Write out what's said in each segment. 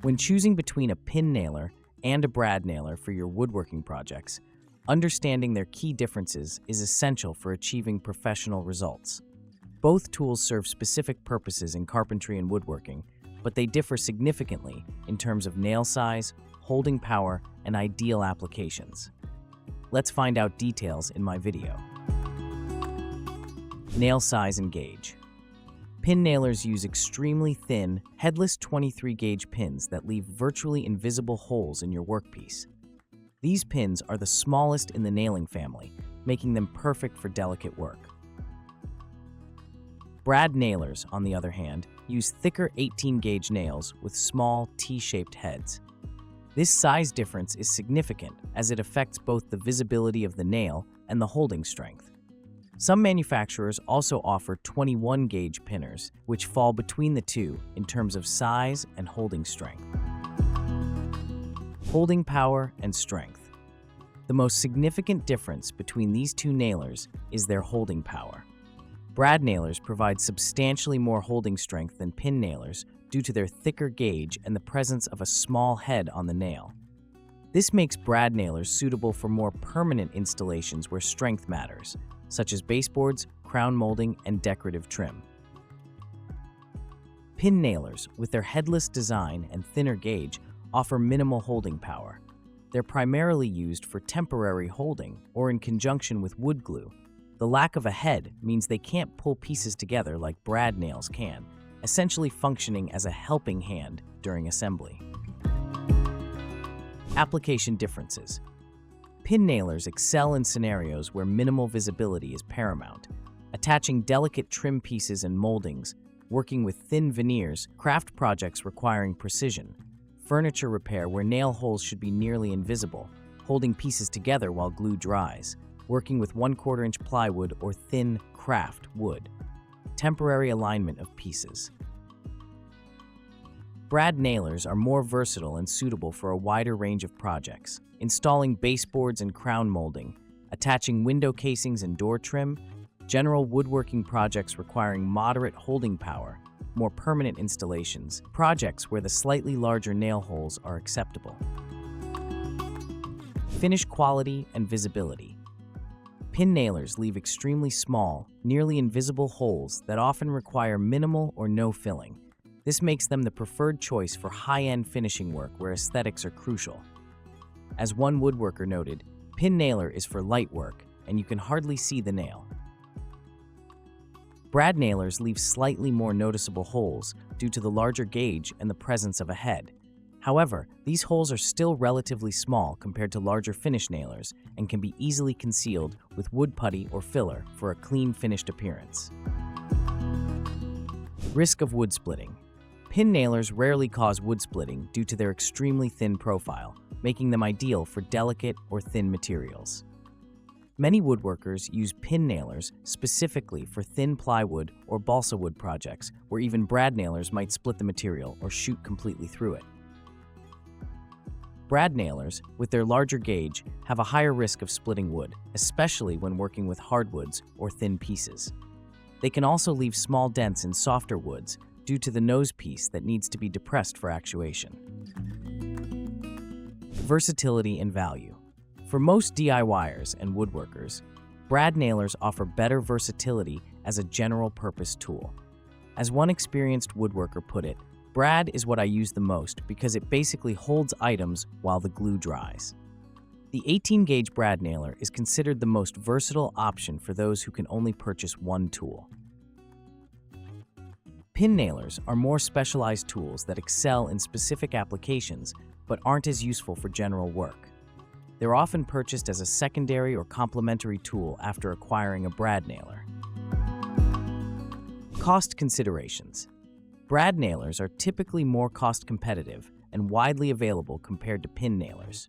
When choosing between a pin nailer and a brad nailer for your woodworking projects, understanding their key differences is essential for achieving professional results. Both tools serve specific purposes in carpentry and woodworking, but they differ significantly in terms of nail size, holding power, and ideal applications. Let's find out details in my video. Nail size and gauge. Pin nailers use extremely thin, headless 23-gauge pins that leave virtually invisible holes in your workpiece. These pins are the smallest in the nailing family, making them perfect for delicate work. Brad nailers, on the other hand, use thicker 18-gauge nails with small T-shaped heads. This size difference is significant as it affects both the visibility of the nail and the holding strength. Some manufacturers also offer 21-gauge pinners, which fall between the two in terms of size and holding strength. Holding power and strength. The most significant difference between these two nailers is their holding power. Brad nailers provide substantially more holding strength than pin nailers due to their thicker gauge and the presence of a small head on the nail. This makes brad nailers suitable for more permanent installations where strength matters, such as baseboards, crown molding, and decorative trim. Pin nailers, with their headless design and thinner gauge, offer minimal holding power. They're primarily used for temporary holding or in conjunction with wood glue. The lack of a head means they can't pull pieces together like brad nails can, essentially functioning as a helping hand during assembly. Application differences. Pin nailers excel in scenarios where minimal visibility is paramount. Attaching delicate trim pieces and moldings, working with thin veneers, craft projects requiring precision, furniture repair where nail holes should be nearly invisible, holding pieces together while glue dries, working with 1/4 inch plywood or thin craft wood, temporary alignment of pieces. Brad nailers are more versatile and suitable for a wider range of projects, installing baseboards and crown molding, attaching window casings and door trim, general woodworking projects requiring moderate holding power, more permanent installations, projects where the slightly larger nail holes are acceptable. Finish quality and visibility. Pin nailers leave extremely small, nearly invisible holes that often require minimal or no filling. This makes them the preferred choice for high-end finishing work where aesthetics are crucial. As one woodworker noted, pin nailer is for light work, and you can hardly see the nail. Brad nailers leave slightly more noticeable holes due to the larger gauge and the presence of a head. However, these holes are still relatively small compared to larger finish nailers and can be easily concealed with wood putty or filler for a clean finished appearance. Risk of wood splitting. Pin nailers rarely cause wood splitting due to their extremely thin profile, making them ideal for delicate or thin materials. Many woodworkers use pin nailers specifically for thin plywood or balsa wood projects where even brad nailers might split the material or shoot completely through it. Brad nailers, with their larger gauge, have a higher risk of splitting wood, especially when working with hardwoods or thin pieces. They can also leave small dents in softer woods due to the nose piece that needs to be depressed for actuation. Versatility and value. For most DIYers and woodworkers, brad nailers offer better versatility as a general-purpose tool. As one experienced woodworker put it, brad is what I use the most because it basically holds items while the glue dries. The 18-gauge brad nailer is considered the most versatile option for those who can only purchase one tool. Pin nailers are more specialized tools that excel in specific applications but aren't as useful for general work. They're often purchased as a secondary or complementary tool after acquiring a brad nailer. Cost considerations. Brad nailers are typically more cost competitive and widely available compared to pin nailers.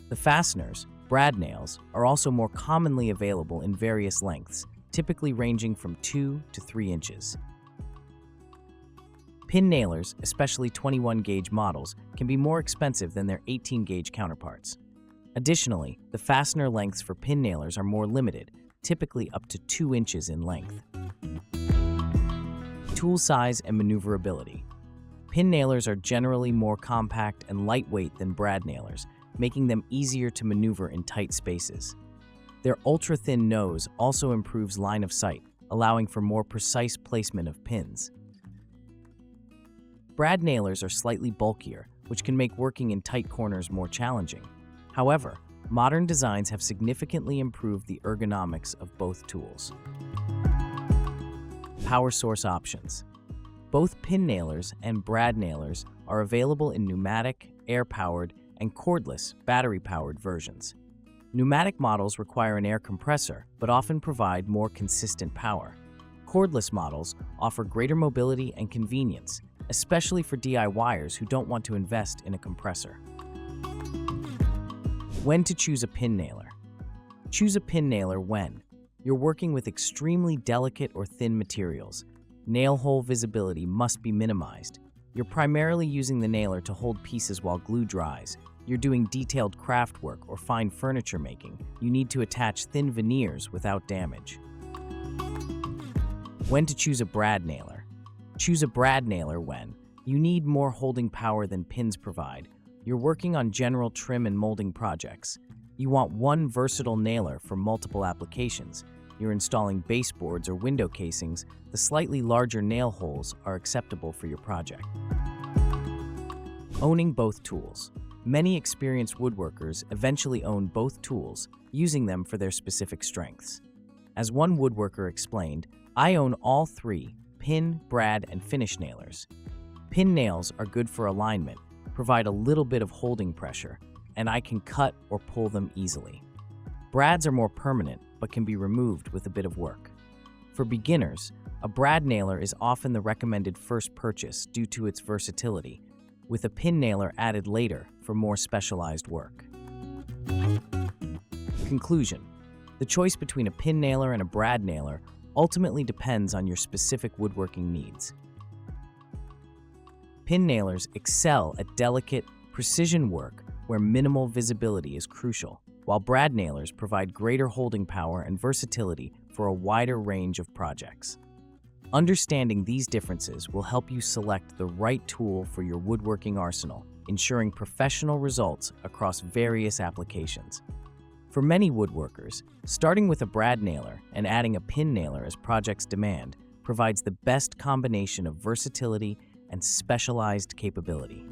The fasteners, brad nails, are also more commonly available in various lengths, typically ranging from 2 to 3 inches. Pin nailers, especially 21-gauge models, can be more expensive than their 18-gauge counterparts. Additionally, the fastener lengths for pin nailers are more limited, typically up to 2 inches in length. Tool size and maneuverability. Pin nailers are generally more compact and lightweight than brad nailers, making them easier to maneuver in tight spaces. Their ultra-thin nose also improves line of sight, allowing for more precise placement of pins. Brad nailers are slightly bulkier, which can make working in tight corners more challenging. However, modern designs have significantly improved the ergonomics of both tools. PowerSourceOptions. Both pin nailers and brad nailers are available in pneumatic, air-powered, and cordless, battery-powered versions. Pneumatic models require an air compressor, but often provide more consistent power. Cordless models offer greater mobility and convenience, especially for DIYers who don't want to invest in a compressor. When to choose a pin nailer. Choose a pin nailer when you're working with extremely delicate or thin materials. Nail hole visibility must be minimized. You're primarily using the nailer to hold pieces while glue dries. You're doing detailed craft work or fine furniture making. You need to attach thin veneers without damage. When to choose a brad nailer. Choose a brad nailer when you need more holding power than pins provide. You're working on general trim and molding projects. You want one versatile nailer for multiple applications. You're installing baseboards or window casings. The slightly larger nail holes are acceptable for your project. Owning both tools. Many experienced woodworkers eventually own both tools, using them for their specific strengths. As one woodworker explained, "I own all three, pin, brad, and finish nailers. Pin nails are good for alignment, provide a little bit of holding pressure, and I can cut or pull them easily. Brads are more permanent, but can be removed with a bit of work." For beginners, a brad nailer is often the recommended first purchase due to its versatility, with a pin nailer added later for more specialized work. Conclusion: the choice between a pin nailer and a brad nailer ultimately depends on your specific woodworking needs. Pin nailers excel at delicate, precision work where minimal visibility is crucial, while brad nailers provide greater holding power and versatility for a wider range of projects. Understanding these differences will help you select the right tool for your woodworking arsenal, ensuring professional results across various applications. For many woodworkers, starting with a brad nailer and adding a pin nailer as projects demand provides the best combination of versatility and specialized capability.